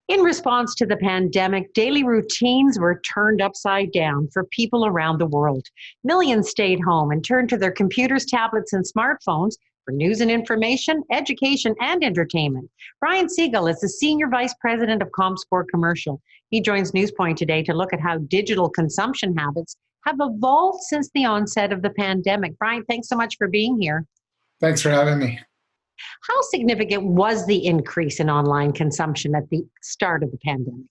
In response to the pandemic, daily routines were turned upside down for people around the world. Millions stayed home and turned to their computers, tablets, and smartphones for news and information, education, and entertainment. Brian Siegel is the Senior Vice President of Comscore Commercial. He joins Newspoint today to look at how digital consumption habits have evolved since the onset of the pandemic. Brian, thanks so much for being here. Thanks for having me. How significant was the increase in online consumption at the start of the pandemic?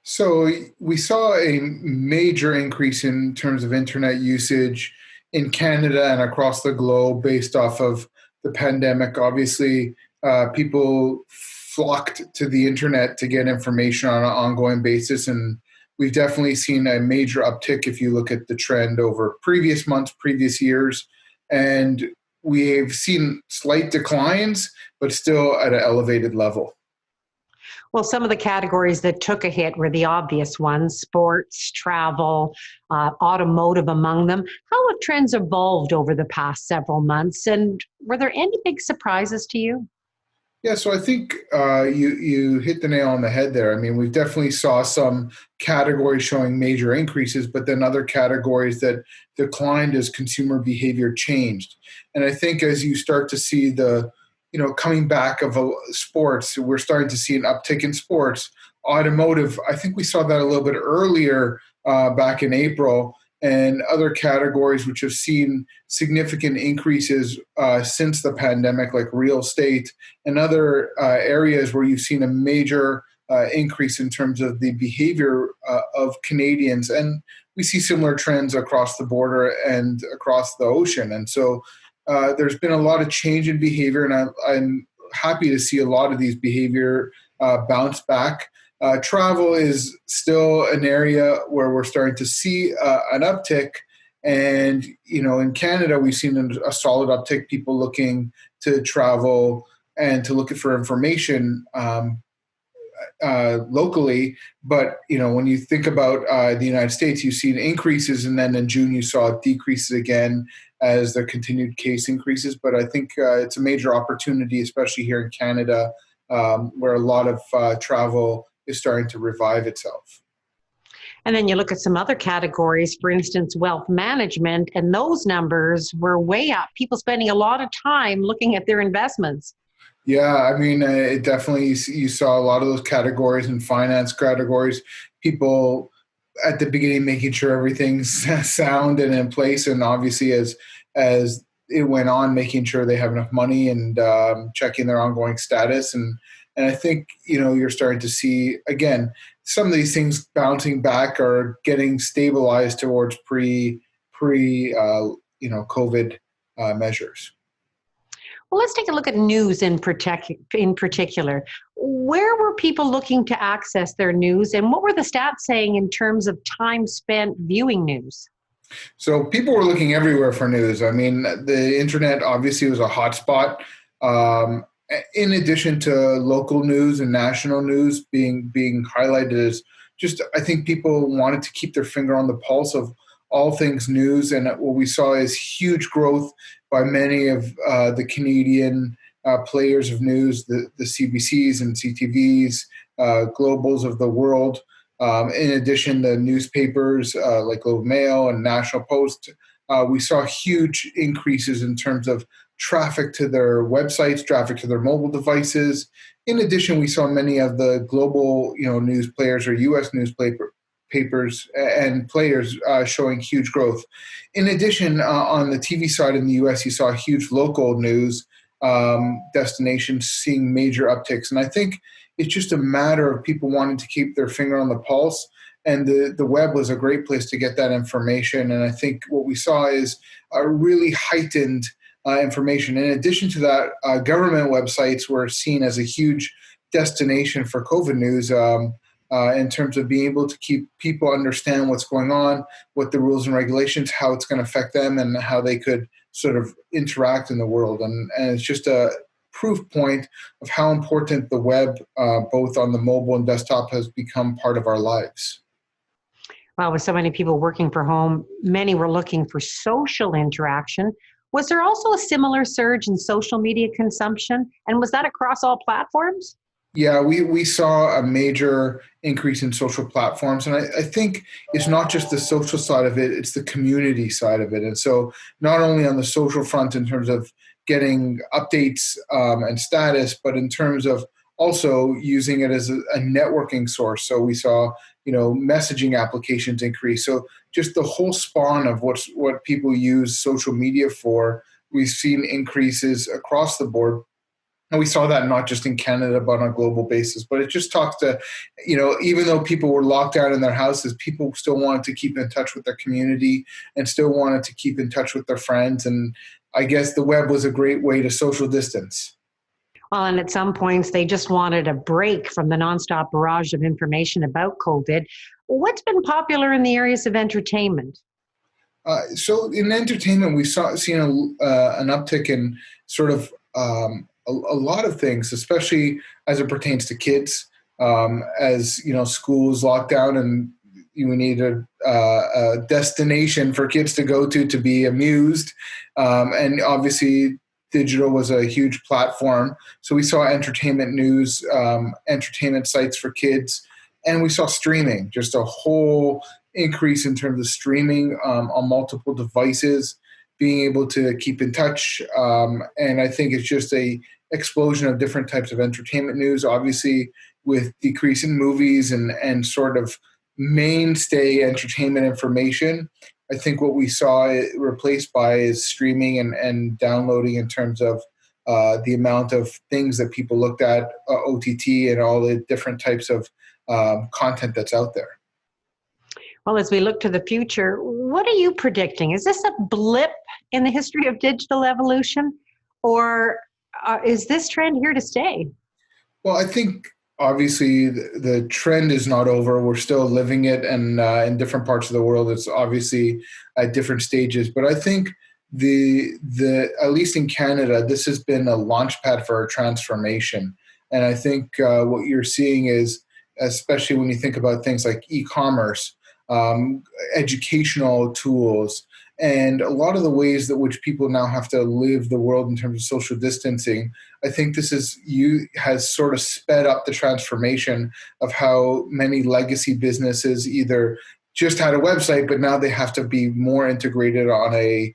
So we saw a major increase in terms of internet usage in Canada and across the globe based off of the pandemic. Obviously, people flocked to the internet to get information on an ongoing basis, and we've definitely seen a major uptick if you look at the trend over previous months, previous years, and we've seen slight declines, but still at an elevated level. Well, some of the categories that took a hit were the obvious ones: sports, travel, automotive among them. How have trends evolved over the past several months, and were there any big surprises to you? Yeah, so I think you hit the nail on the head there. I mean, we definitely saw some categories showing major increases, but then other categories that declined as consumer behavior changed. And I think as you start to see the, coming back of sports, we're starting to see an uptick in sports. Automotive, I think we saw that a little bit earlier back in April, and other categories which have seen significant increases since the pandemic, like real estate and other areas where you've seen a major increase in terms of the behavior of Canadians. And we see similar trends across the border and across the ocean. And so there's been a lot of change in behavior, and I'm happy to see a lot of these behavior bounce back. Travel is still an area where we're starting to see an uptick. And, in Canada, we've seen a solid uptick, people looking to travel and to look for information locally. But, when you think about the United States, you've seen increases, and then in June you saw decreases again as the continued case increases. But I think it's a major opportunity, especially here in Canada, where a lot of travel is starting to revive itself. And then you look at some other categories, for instance, wealth management, and those numbers were way up. People spending a lot of time looking at their investments. Yeah, I mean, it definitely, you saw a lot of those categories and finance categories, people at the beginning making sure everything's sound and in place. And obviously as it went on, making sure they have enough money and checking their ongoing status. And I think, you're starting to see, again, some of these things bouncing back or getting stabilized towards COVID measures. Well, let's take a look at news in particular. Where were people looking to access their news, and what were the stats saying in terms of time spent viewing news? So people were looking everywhere for news. I mean, the internet obviously was a hotspot. In addition to local news and national news being highlighted as just, I think people wanted to keep their finger on the pulse of all things news. And what we saw is huge growth by many of the Canadian players of news, the CBCs and CTVs, globals of the world. In addition, the newspapers like Globe and Mail and National Post, we saw huge increases in terms of traffic to their websites, traffic to their mobile devices. In addition, we saw many of the global, news players or U.S. newspapers and players showing huge growth. In addition, on the TV side in the U.S., you saw huge local news destinations seeing major upticks. And I think it's just a matter of people wanting to keep their finger on the pulse. And the web was a great place to get that information. And I think what we saw is a really heightened information. In addition to that, government websites were seen as a huge destination for COVID news in terms of being able to keep people understand what's going on, what the rules and regulations, how it's going to affect them, and how they could sort of interact in the world. And it's just a proof point of how important the web, both on the mobile and desktop, has become part of our lives. Well, with so many people working from home, many were looking for social interaction. Was there also a similar surge in social media consumption? And was that across all platforms? Yeah, we saw a major increase in social platforms. And I think it's not just the social side of it, it's the community side of it. And so, not only on the social front in terms of getting updates and status, but in terms of also using it as a networking source. So, we saw, messaging applications increase. So, just the whole spawn of what people use social media for, we've seen increases across the board, and we saw that not just in Canada, but on a global basis. But it just talks to, even though people were locked down in their houses, people still wanted to keep in touch with their community and still wanted to keep in touch with their friends. And I guess the web was a great way to social distance. Well, and at some points, they just wanted a break from the nonstop barrage of information about COVID. What's been popular in the areas of entertainment? So in entertainment, we seen an uptick in sort of a lot of things, especially as it pertains to kids. As schools locked down, and you need a destination for kids to go to be amused, and obviously digital was a huge platform. So we saw entertainment news, entertainment sites for kids, and we saw streaming, just a whole increase in terms of streaming on multiple devices, being able to keep in touch. And I think it's just a explosion of different types of entertainment news, obviously with decrease in movies and sort of mainstay entertainment information. I think what we saw it replaced by is streaming and downloading in terms of the amount of things that people looked at, OTT and all the different types of content that's out there. Well, as we look to the future, what are you predicting? Is this a blip in the history of digital evolution, or is this trend here to stay? Well, I think obviously the trend is not over. We're still living it, and in different parts of the world, it's obviously at different stages. But I think the at least in Canada, this has been a launch pad for a transformation. And I think what you're seeing is, especially when you think about things like e-commerce, educational tools, and a lot of the ways that which people now have to live the world in terms of social distancing. I think this has sort of sped up the transformation of how many legacy businesses either just had a website, but now they have to be more integrated on a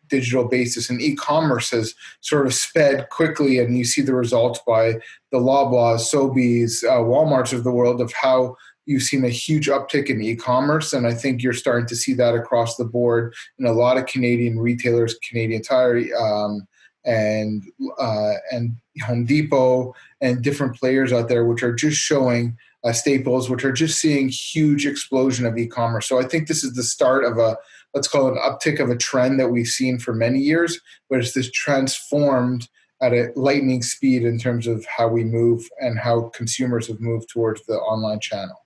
digital basis. And e-commerce has sort of sped quickly, and you see the results by the Loblaws, Sobeys, Walmarts of the world of how you've seen a huge uptick in e-commerce, and I think you're starting to see that across the board in a lot of Canadian retailers, Canadian Tire, and Home Depot, and different players out there, which are just showing Staples, which are just seeing huge explosion of e-commerce. So I think this is the start of let's call it an uptick of a trend that we've seen for many years, but it's this transformed at a lightning speed in terms of how we move and how consumers have moved towards the online channel.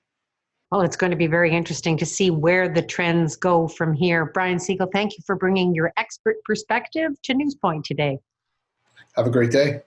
Well, it's going to be very interesting to see where the trends go from here. Brian Siegel, thank you for bringing your expert perspective to NewsPoint today. Have a great day.